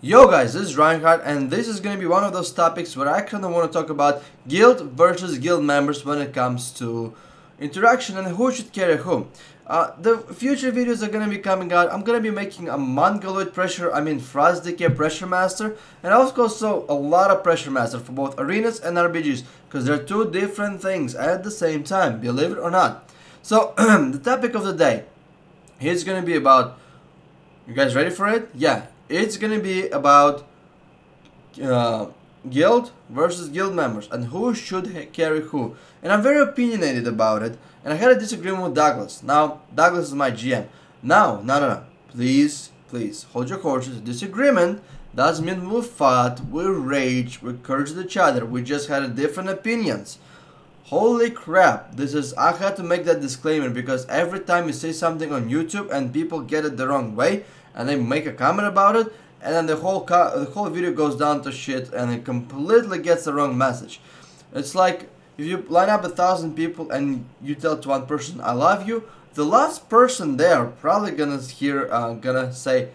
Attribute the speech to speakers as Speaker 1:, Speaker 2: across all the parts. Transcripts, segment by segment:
Speaker 1: Yo guys, this is Reinhardt and this is going to be one of those topics where I kind of want to talk about guild versus guild members when it comes to interaction and who should carry whom. The future videos are going to be coming out. I'm going to be making a Mongoloid pressure, Frost Decay Pressure Master, and also a lot of Pressure Master for both arenas and RBGs, because they're two different things at the same time, believe it or not. So, the topic of the day is going to be about, you guys ready for it? Yeah. It's going to be about guild versus guild members and who should carry who. And I'm very opinionated about it. And I had a disagreement with Douglas. Now, Douglas is my GM. Now, no. Please, hold your horses. Disagreement doesn't mean we fought, we rage, we cursed each other. We just had different opinions. Holy crap, I had to make that disclaimer because every time you say something on YouTube and people get it the wrong way, and they make a comment about it, and then the whole video goes down to shit, and it completely gets the wrong message. It's like if you line up 1,000 people and you tell to one person I love you, the last person there probably gonna say,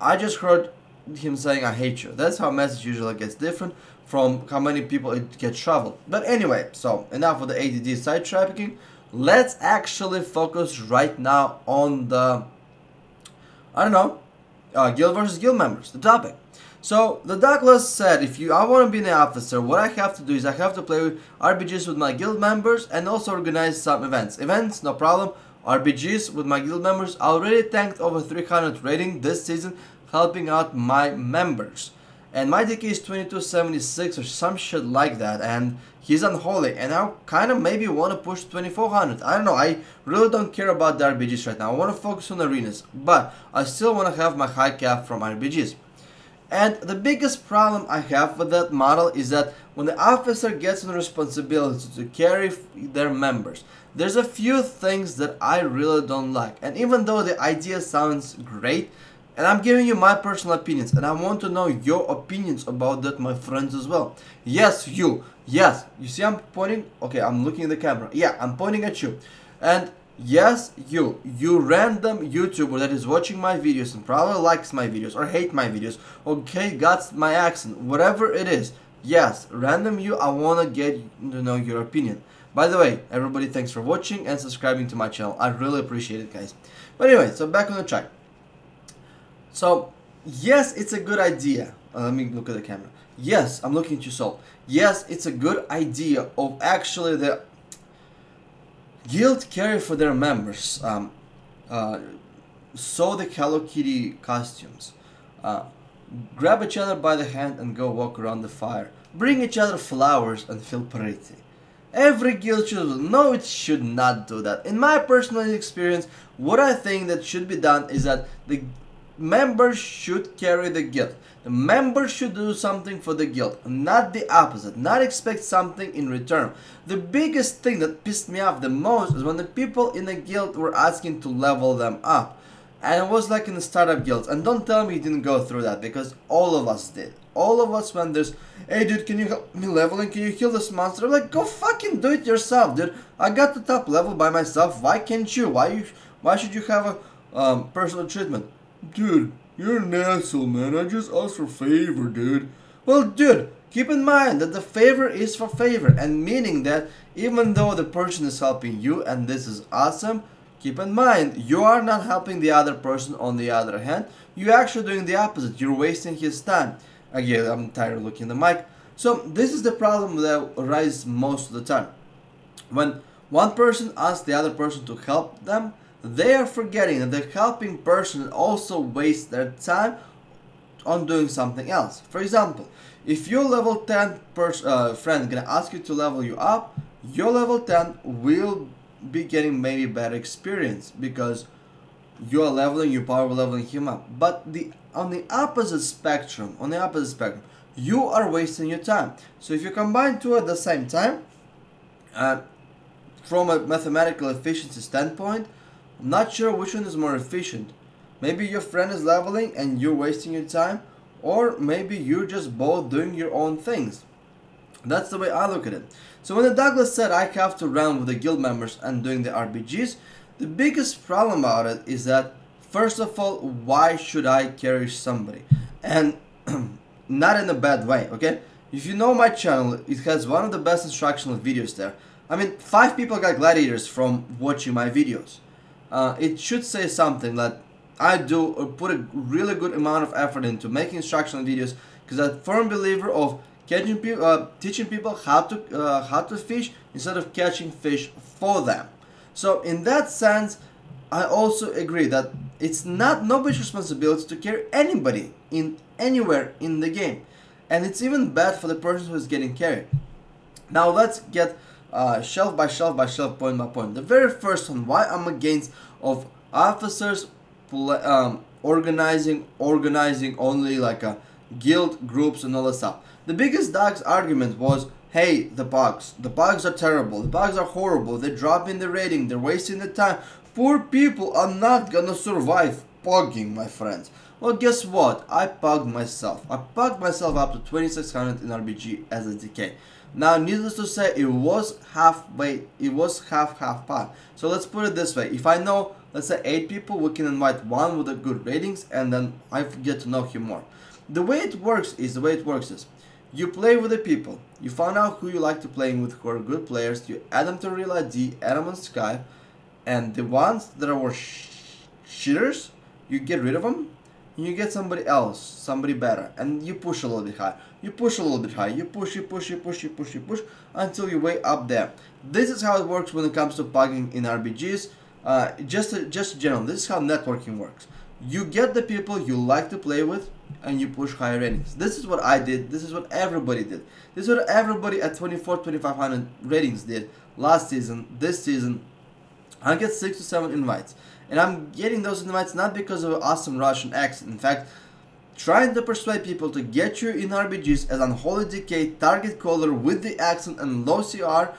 Speaker 1: I just heard him saying I hate you. That's how a message usually gets different from how many people it gets traveled. But anyway, so enough of the ADD side trafficking. Let's actually focus right now on the guild versus guild members, the topic. So, the Douglas said, I want to be an officer, what I have to do is I have to play with RBGs with my guild members and also organize some events. Events, no problem. RBGs with my guild members. I already tanked over 300 rating this season, helping out my members. And my DK is 2276 or some shit like that, and he's unholy, and I kind of maybe want to push 2400. I don't know, I really don't care about the RBGs right now. I want to focus on arenas, but I still want to have my high cap from RBGs. And the biggest problem I have with that model is that when the officer gets the responsibility to carry their members, there's a few things that I really don't like. And even though the idea sounds great, and I'm giving you my personal opinions, and I want to know your opinions about that, my friends, as well. Yes, you. Yes, you see I'm pointing? Okay, I'm looking at the camera. Yeah, I'm pointing at you. And yes, you random YouTuber that is watching my videos and probably likes my videos or hate my videos, okay, got my accent, whatever it is. Yes, random you, I want to get to know your opinion. By the way, everybody, thanks for watching and subscribing to my channel. I really appreciate it, guys. But anyway, so back on the track. So, yes, it's a good idea. Let me look at the camera. Yes, I'm looking at you, Soul. Yes, it's a good idea of actually the guild carry for their members. Sew the Hello Kitty costumes. Grab each other by the hand and go walk around the fire. Bring each other flowers and feel pretty. Every guild should do. No, it should not do that. In my personal experience, what I think that should be done is that the members should carry the guild. The members should do something for the guild, not the opposite, not expect something in return. The biggest thing that pissed me off the most is when the people in the guild were asking to level them up. And it was like in the startup guilds. And don't tell me you didn't go through that, because all of us did. All of us went this, hey dude, can you help me leveling? Can you heal this monster? I'm like, go fucking do it yourself, dude. I got the top level by myself. Why can't you? Why should you have a personal treatment? Dude, you're an asshole, man. I just asked for favor, dude. Well, dude, keep in mind that the favor is for favor, and meaning that even though the person is helping you, and this is awesome, keep in mind, you are not helping the other person. On the other hand, you're actually doing the opposite. You're wasting his time. Again, I'm tired of looking at the mic. So, this is the problem that arises most of the time. When one person asks the other person to help them, they are forgetting that the helping person also wastes their time on doing something else. For example, if your level 10 friend gonna ask you to level you up, your level 10 will be getting maybe better experience because you are leveling, you power leveling him up. But on the opposite spectrum, you are wasting your time. So if you combine two at the same time, from a mathematical efficiency standpoint, I'm not sure which one is more efficient. Maybe your friend is leveling and you're wasting your time, or maybe you're just both doing your own things. That's the way I look at it. So when the Douglas said I have to run with the guild members and doing the RBGs, the biggest problem about it is that, first of all, why should I carry somebody? And not in a bad way, okay? If you know my channel, it has one of the best instructional videos there. I mean, 5 people got gladiators from watching my videos. It should say something that I do put a really good amount of effort into making instructional videos, because I'm a firm believer of catching people, teaching people how to fish instead of catching fish for them. So in that sense, I also agree that it's not nobody's responsibility to carry anybody in anywhere in the game, and it's even bad for the person who is getting carried. Now let's get shelf by shelf by shelf, point by point. The very first one, why I'm against of officers organizing only like a guild groups and all that stuff. The biggest dog's argument was, hey, the bugs are terrible, the bugs are horrible, they're dropping the rating, they're wasting the time. Poor people are not gonna survive pugging, my friends. Well, guess what? I pugged myself. I pugged myself up to 2600 in RBG as a DK. Now, needless to say, it was halfway, it was half pug. So let's put it this way. If I know, let's say 8 people, we can invite one with a good ratings, and then I get to know him more. The way it works is, you play with the people, you find out who you like to play with, who are good players, you add them to Real ID, add them on Skype, and the ones that are shitters, you get rid of them, and you get somebody else, somebody better, and you push a little bit higher, you push a little bit higher, you push, until you're way up there. This is how it works when it comes to pugging in RBGs. Just general, this is how networking works. You get the people you like to play with, and you push higher ratings. This is what I did, this is what everybody did. This is what everybody at 24,000-25,000 ratings did last season, this season. I get 6 to 7 invites, and I'm getting those invites not because of an awesome Russian accent. In fact, trying to persuade people to get you in RBGs as Unholy DK, target caller with the accent and low CR,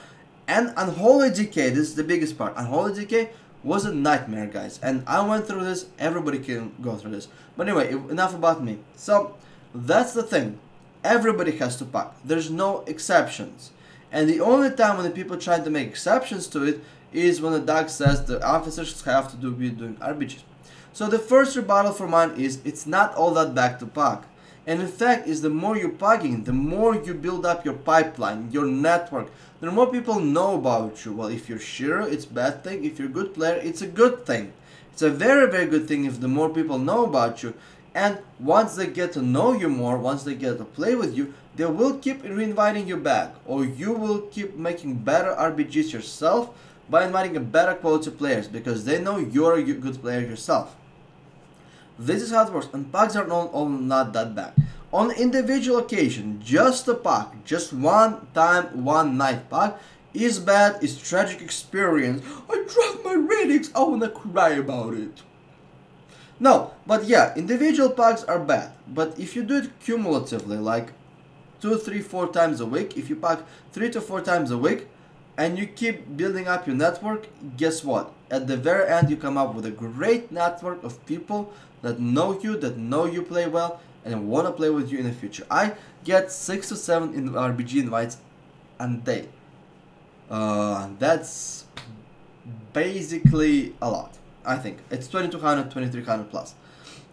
Speaker 1: and Unholy DK, this is the biggest part. Unholy DK was a nightmare, guys, and I went through this, everybody can go through this. But anyway, enough about me. So, that's the thing. Everybody has to pug. There's no exceptions. And the only time when the people try to make exceptions to it is when the dog says the officers have to be doing RBGs. So the first rebuttal for mine is, it's not all that bad to pug. And in fact, is the more you're pugging, the more you build up your pipeline, your network. The more people know about you. Well, if you're shiro, it's a bad thing. If you're a good player, it's a good thing. It's a very, very good thing if the more people know about you. And once they get to know you more, once they get to play with you, they will keep reinviting you back. Or you will keep making better RBGs yourself by inviting a better quality players, because they know you're a good player yourself. This is how it works, and pugs are not that bad. On individual occasion, just a pug, just one time, one night pug is bad, is tragic experience. I dropped my ratings, I wanna cry about it. No, but yeah, individual pugs are bad, but if you do it cumulatively, like 2, 3, 4 times a week, if you pug 3 to 4 times a week, and you keep building up your network, guess what? At the very end, you come up with a great network of people that know you play well, and want to play with you in the future. I get 6 to 7 in RBG invites a day. That's basically a lot. I think it's 2200, 2300 plus.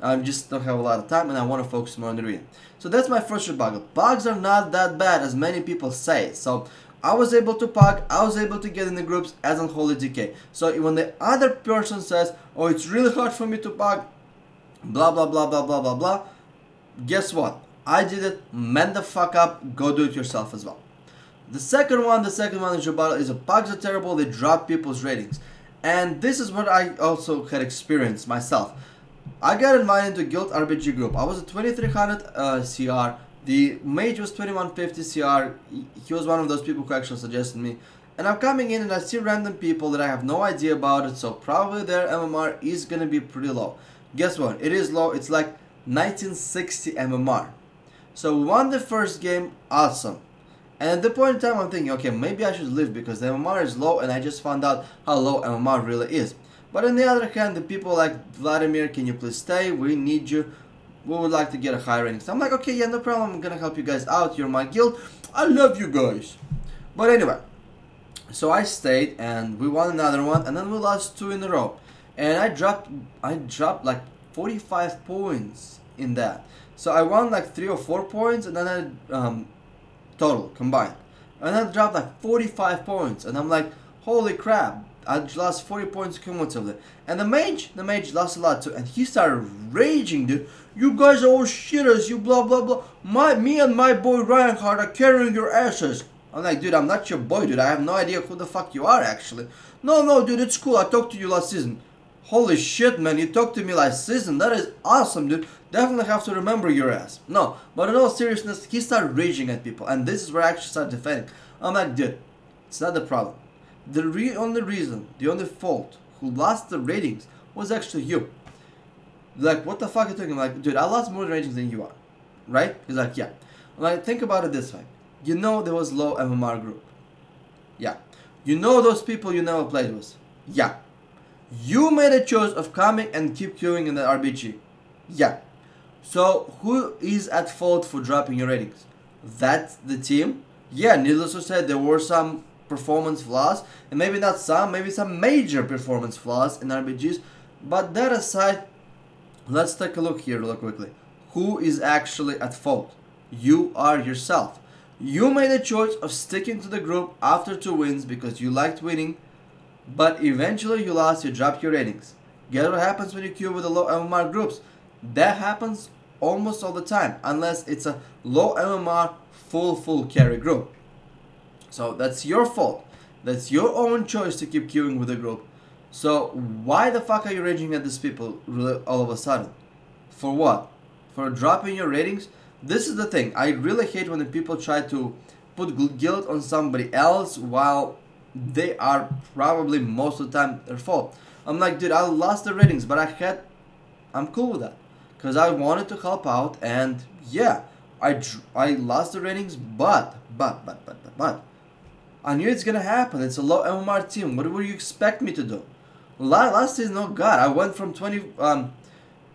Speaker 1: I just don't have a lot of time, and I want to focus more on the reading. So that's my first rebuttal. Pugs are not that bad as many people say. So I was able to pug, I was able to get in the groups as Unholy DK. So when the other person says, oh, it's really hard for me to pug, blah blah blah blah blah blah blah, guess what? I did it, man the fuck up, go do it yourself as well. The second one is rebuttal is pugs are terrible, they drop people's ratings. And this is what I also had experienced myself. I got invited to Guild RBG group. I was at 2300 CR. The mage was 2150 CR. He was one of those people who actually suggested me. And I'm coming in and I see random people that I have no idea about it, so probably their MMR is gonna be pretty low. Guess what? It is low. It's like 1960 MMR. So we won the first game, awesome. And at the point in time I'm thinking, okay, maybe I should leave because the MMR is low, and I just found out how low MMR really is. But on the other hand, the people like, Vladimir, can you please stay? We need you. We would like to get a high rating. So I'm like, okay, yeah, no problem. I'm gonna help you guys out. You're my guild. I love you guys. But anyway, so I stayed and we won another one, and then we lost 2 in a row. And I dropped like 45 points in that. So I won like 3 or 4 points, and then I total combined, and then I dropped like 45 points, and I'm like, holy crap, I lost 40 points cumulatively. And the mage lost a lot too, and he started raging, dude. You guys are all shitters, you blah blah blah. Me and my boy Reinhardt are carrying your asses. I'm like, dude, I'm not your boy, dude. I have no idea who the fuck you are, actually. No, dude, it's cool. I talked to you last season. Holy shit, man, you talked to me last season. That is awesome, dude. Definitely have to remember your ass. No, but in all seriousness, he started raging at people, and this is where I actually started defending. I'm like, dude, it's not the problem. The only reason, the only fault who lost the ratings was actually you. Like, what the fuck are you talking about? Like, dude, I lost more ratings than you are. Right? He's like, yeah. I'm like, think about it this way. You know there was low MMR group. Yeah. You know those people you never played with. Yeah. You made a choice of coming and keep queuing in the RBG. Yeah. So, who is at fault for dropping your ratings? That's the team? Yeah, needless to say, there were some performance flaws, and maybe not some, maybe some major performance flaws in RBGs, but that aside, let's take a look here real quickly. Who is actually at fault? You are yourself. You made a choice of sticking to the group after 2 wins because you liked winning, but eventually you lost, you dropped your ratings. Guess what happens when you queue with the low MMR groups? That happens almost all the time, unless it's a low MMR full carry group. So that's your fault. That's your own choice to keep queuing with the group. So why the fuck are you raging at these people all of a sudden? For what? For dropping your ratings? This is the thing. I really hate when the people try to put guilt on somebody else while they are probably most of the time their fault. I'm like, dude, I lost the ratings, but I'm cool with that. Because I wanted to help out, and yeah, I lost the ratings, but I knew it's gonna happen. It's a low MMR team. What would you expect me to do? Last season, oh god, I went from 2370,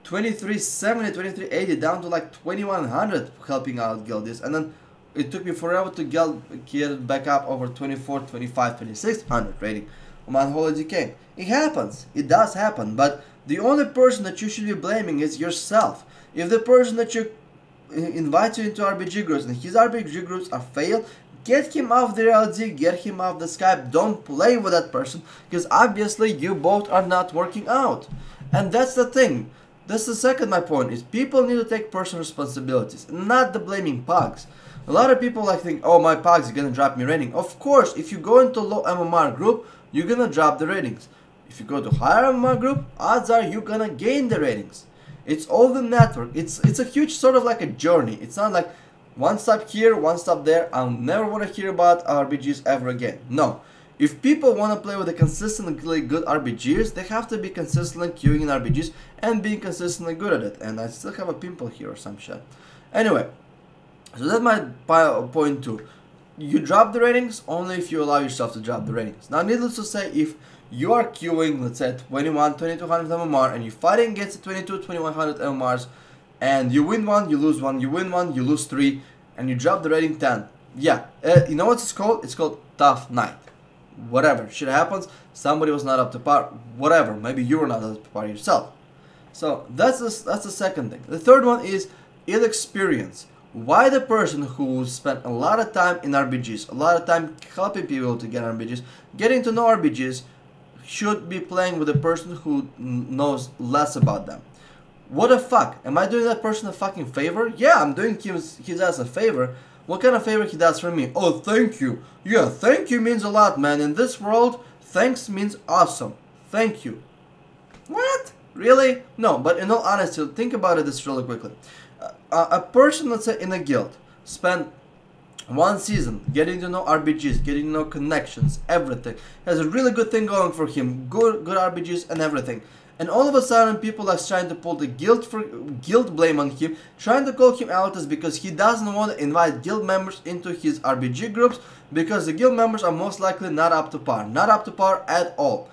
Speaker 1: 2380 down to like 2100 helping out Guildies, and then it took me forever to get back up over 24, 25, 2600 rating on my whole ADK. It happens. It does happen, but the only person that you should be blaming is yourself. If the person that you invite you into RBG groups and his RBG groups are failed, get him off the LD, get him off the Skype, don't play with that person, because obviously you both are not working out. And that's the thing. That's the second my point, is people need to take personal responsibilities, not the blaming pugs. A lot of people like think, oh, my pugs is gonna drop me rating. Of course, if you go into low MMR group, you're gonna drop the ratings. If you go to higher MMR group, odds are you're gonna gain the ratings. It's all the network. It's a huge sort of like a journey. It's not like one stop here, one stop there. I'll never want to hear about RBGs ever again. No. If people want to play with the consistently good RBGs, they have to be consistently queuing in RBGs and being consistently good at it. And I still have a pimple here or some shit. Anyway, so that's my point 2. You drop the ratings only if you allow yourself to drop the ratings. Now, needless to say, if you are queuing, let's say 2200 MMR, and you're fighting against the 2100 MMRs, and you win 1, you lose 1, you win 1, you lose 3, and you drop the rating 10. Yeah, you know what it's called? It's called tough night. Whatever, shit happens, somebody was not up to par, whatever, maybe you were not up to par yourself. So that's the second thing. The third one is ill experience. Why the person who spent a lot of time in RBGs, a lot of time helping people to get RBGs, getting to know RBGs, should be playing with a person who knows less about them? What the fuck? Am I doing that person a fucking favor? Yeah, I'm doing his ass a favor. What kind of favor he does for me? Oh, thank you. Yeah, thank you means a lot, man. In this world, thanks means awesome. Thank you. What? Really? No, but in all honesty, think about it this really quickly. A person, let's say, in a guild, spent 1 season getting to know RBGs, getting to know connections, everything. Has a really good thing going for him. Good RBGs and everything. And all of a sudden, people are trying to pull the guild blame on him, trying to call him out as because he doesn't want to invite guild members into his RBG groups because the guild members are most likely not up to par. Not up to par at all.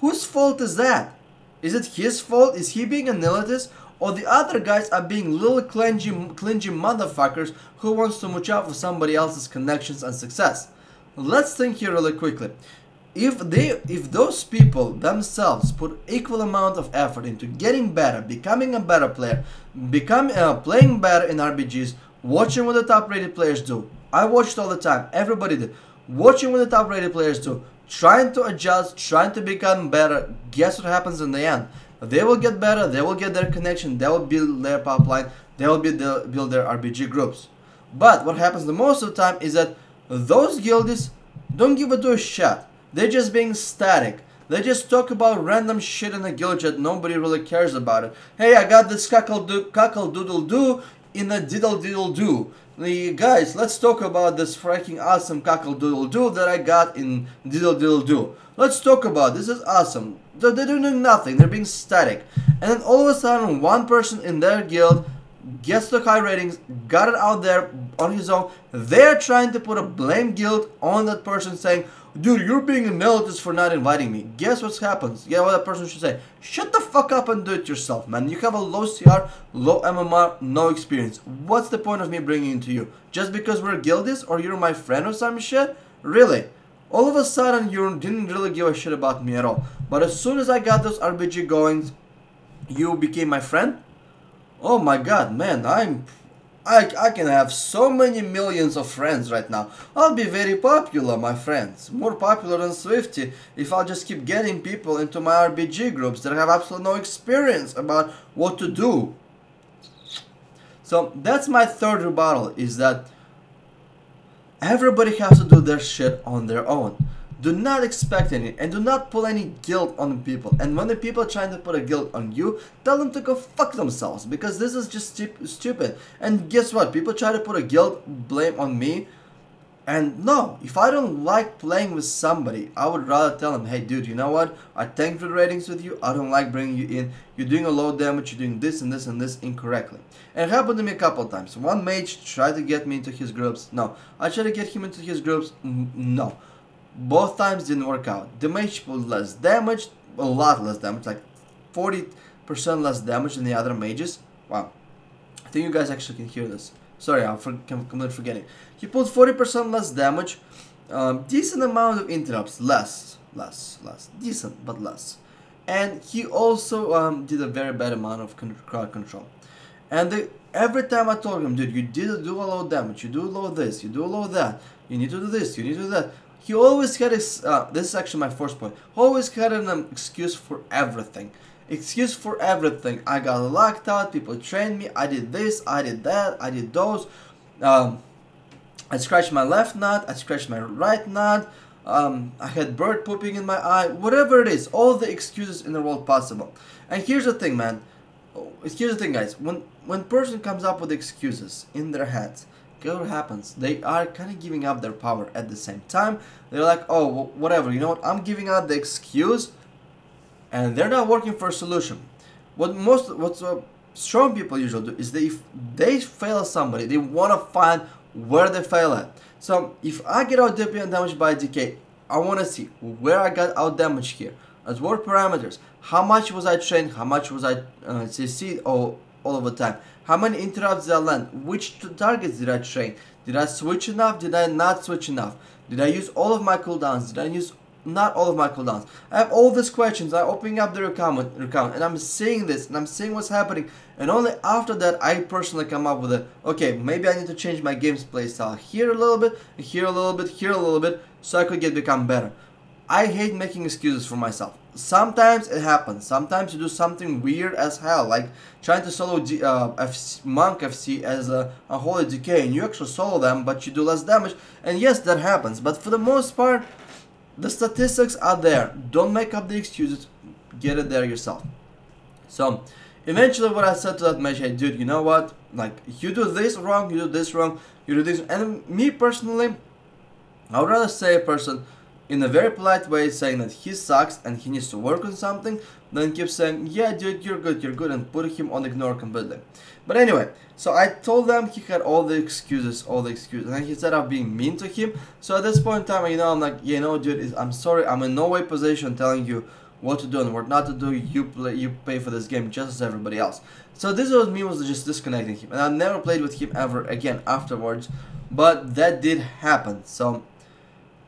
Speaker 1: Whose fault is that? Is it his fault? Is he being an elitist? Or the other guys are being little clingy motherfuckers who wants to mooch out for somebody else's connections and success? Let's think here really quickly. if those people themselves put equal amount of effort into getting better, becoming a better player, playing better in RPGs, watching what the top rated players do. I watched all the time, everybody did. Watching what the top rated players do, trying to adjust, trying to become better. Guess what happens in the end? They will get better, they will get their connection, they will build their pipeline, they will build their RPG groups. But what happens the most of the time is that those guildies don't give a shit. They're just being static. They just talk about random shit in the guild chat. Nobody really cares about it. Hey, I got this cockle-doodle-doo in a diddle-diddle-doo. Guys, let's talk about this freaking awesome cockle-doodle-doo that I got in diddle-diddle-doo. Let's talk about this. Is awesome. They're doing nothing. They're being static. And then all of a sudden, one person in their guild gets the high ratings, got it out there on his own. They're trying to put a blame guilt on that person, saying, dude, you're being an elitist for not inviting me. Guess what happens? Yeah, what that person should say? Shut the fuck up and do it yourself, man. You have a low CR, low MMR, no experience. What's the point of me bringing it to you? Just because we're guildies or you're my friend or some shit? Really? All of a sudden, you didn't really give a shit about me at all. But as soon as I got those RPG goings, you became my friend? Oh my god, man, I can have so many millions of friends right now. I'll be very popular, my friends. More popular than Swifty if I'll just keep getting people into my RPG groups that have absolutely no experience about what to do. So that's my third rebuttal, is that everybody has to do their shit on their own. Do not expect any, and do not pull any guilt on people. And when the people are trying to put a guilt on you, tell them to go fuck themselves, because this is just stupid. And guess what? People try to put a guilt blame on me. And no, if I don't like playing with somebody, I would rather tell them, hey dude, you know what? I tanked the ratings with you. I don't like bringing you in. You're doing a low damage. You're doing this and this and this incorrectly. And it happened to me a couple of times. One mage tried to get me into his groups. No. I tried to get him into his groups. No. Both times didn't work out. The mage put less damage, a lot less damage, like 40% less damage than the other mages. Wow. I think you guys actually can hear this. Sorry, I'm completely forgetting. He pulled 40% less damage, decent amount of interrupts, less, decent but less. And he also did a very bad amount of crowd control. And every time I told him, dude, you did do a low damage, you do low this, you do low that, you need to do this, you need to do that. He always had his, this is actually my first point, always had an excuse for everything. Excuse for everything. I got locked out, people trained me, I did this, I did that, I did those. I scratched my left nut, I scratched my right nut, I had bird pooping in my eye, whatever it is, all the excuses in the world possible. And here's the thing, man. Here's the thing, guys. When person comes up with excuses in their heads, guess what happens? They are kind of giving up their power at the same time. They're like, oh, well, whatever, you know what? I'm giving out the excuse, and they're not working for a solution. What strong people usually do is if they fail somebody, they want to find where they fail at. So if I get out DP and damaged by decay, I want to see where I got out damaged here. As what parameters? How much was I trained? How much was I CC'd all of the time? How many interrupts did I land? Which targets did I train? Did I switch enough? Did I not switch enough? Did I use all of my cooldowns? Did I use not all of my cooldowns? I have all these questions. I'm opening up the account and I'm seeing this and I'm seeing what's happening. And only after that I personally come up with it. Okay, maybe I need to change my game's playstyle here a little bit, here a little bit, here a little bit, so I could become better. I hate making excuses for myself. Sometimes it happens. Sometimes you do something weird as hell, like trying to solo Monk FC as a Holy Decay, and you actually solo them, but you do less damage. And yes, that happens. But for the most part, the statistics are there. Don't make up the excuses. Get it there yourself. So, eventually what I said to that mage, hey dude, you know what? Like, you do this wrong, you do this wrong, you do this. And me personally, I would rather say a person in a very polite way saying that he sucks and he needs to work on something, then keep saying, yeah dude, you're good, and put him on ignore completely. But anyway, so I told them he had all the excuses, and he said I'm being mean to him. So at this point in time, you know, I'm like, you know dude, I'm sorry, I'm in no way position telling you what to do and what not to do. You pay for this game just as everybody else. So this was me, was just disconnecting him, and I never played with him ever again afterwards, but that did happen. So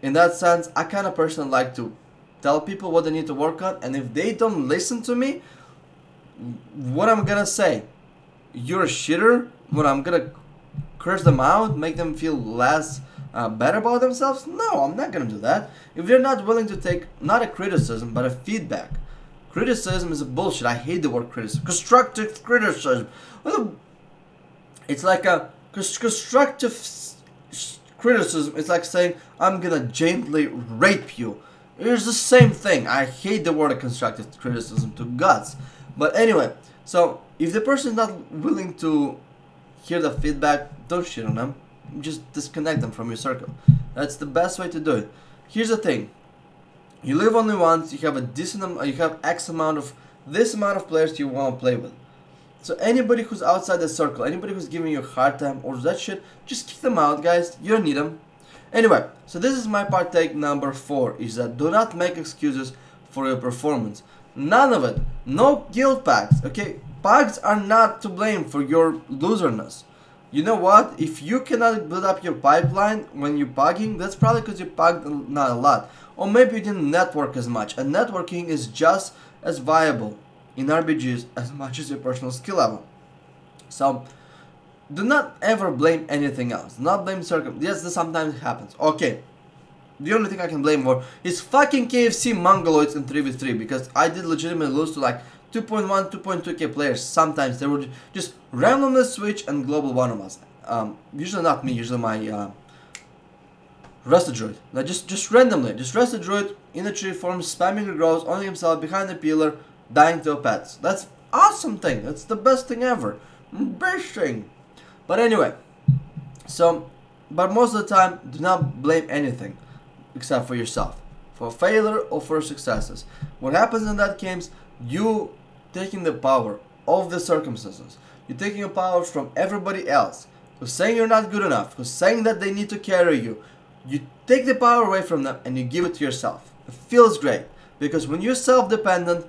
Speaker 1: in that sense, I kind of personally like to tell people what they need to work on, and if they don't listen to me, what I'm gonna say, you're a shitter, when I'm gonna curse them out, make them feel less better about themselves? No, I'm not gonna do that. If they're not willing to take, not a criticism, but a feedback. Criticism is a bullshit. I hate the word criticism. Constructive criticism. It's like a constructive criticism. It's like saying, I'm gonna gently rape you. It's the same thing. I hate the word constructive criticism to guts. But anyway, so if the person is not willing to hear the feedback, don't shit on them. Just disconnect them from your circle. That's the best way to do it. Here's the thing. You live only once, you have a decent you have X amount of this amount of players you want to play with. So anybody who's outside the circle, anybody who's giving you a hard time or that shit, just kick them out, guys. You don't need them. Anyway, so this is my partake number 4, is that do not make excuses for your performance. None of it. No guild packs, okay? Packs are not to blame for your loserness. You know what? If you cannot build up your pipeline when you're pugging, that's probably because you pugged not a lot. Or maybe you didn't network as much. And networking is just as viable in RBGs as much as your personal skill level. So, do not ever blame anything else. Do not blame circum. Yes, this sometimes happens. Okay. The only thing I can blame for is fucking KFC Mongoloids in 3v3, because I did legitimately lose to like 2.1, 2.2k players. Sometimes they would just randomly switch and global one of us. Usually not me, usually my Rusted Druid. Like just randomly. Just Rusted Druid in a tree form, spamming the grows, only himself behind the pillar, dying to a pets. That's awesome thing. That's the best thing ever. Best thing. But anyway, so, but most of the time, do not blame anything except for yourself, for failure or for successes. What happens in that case, you taking the power of the circumstances. You're taking the power from everybody else who's saying you're not good enough, who's saying that they need to carry you. You take the power away from them and you give it to yourself. It feels great, because when you're self-dependent,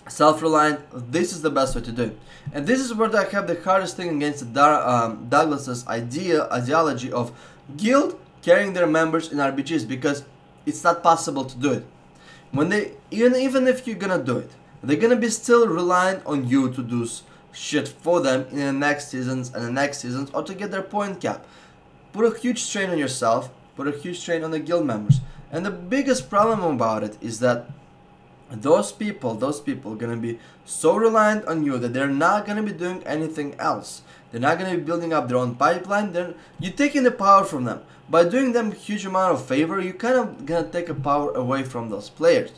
Speaker 1: self-reliant, this is the best way to do it. And this is where I have the hardest thing against Douglas's ideology of guild carrying their members in RBGs, because it's not possible to do it. When they even if you're gonna do it, they're gonna be still reliant on you to do shit for them in the next seasons and the next seasons, or to get their point cap. Put a huge strain on yourself, put a huge strain on the guild members. And the biggest problem about it is that those people are gonna be so reliant on you that they're not gonna be doing anything else. They're not gonna be building up their own pipeline. You're taking the power from them. By doing them a huge amount of favor, you kind of gonna take a power away from those players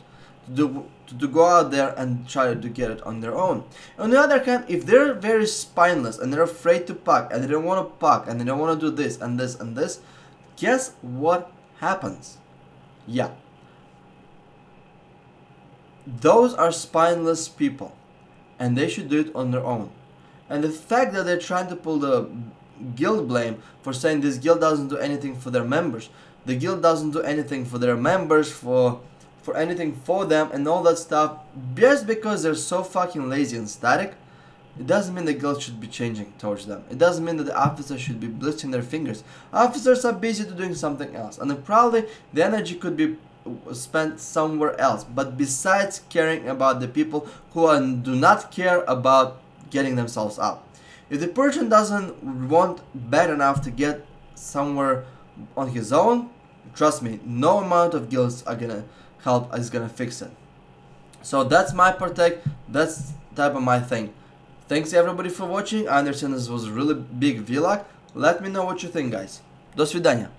Speaker 1: to go out there and try to get it on their own. On the other hand, if they're very spineless and they're afraid to puck and they don't want to puck and they don't want to do this and this and this, guess what happens? Yeah. Those are spineless people, and they should do it on their own. And the fact that they're trying to pull the guild blame for saying this guild doesn't do anything for their members, the guild doesn't do anything for their members, for anything for them and all that stuff, just because they're so fucking lazy and static, it doesn't mean the guild should be changing towards them. It doesn't mean that the officers should be blitzing their fingers. Officers are busy to doing something else, and then probably the energy could be spent somewhere else, but besides caring about the people who do not care about getting themselves up. If the person doesn't want bad enough to get somewhere on his own, trust me, no amount of guilds are gonna help, is gonna fix it. So that's my partake, that's type of my thing. Thanks everybody for watching. I understand this was a really big vlog. Let me know what you think, guys. До свидания.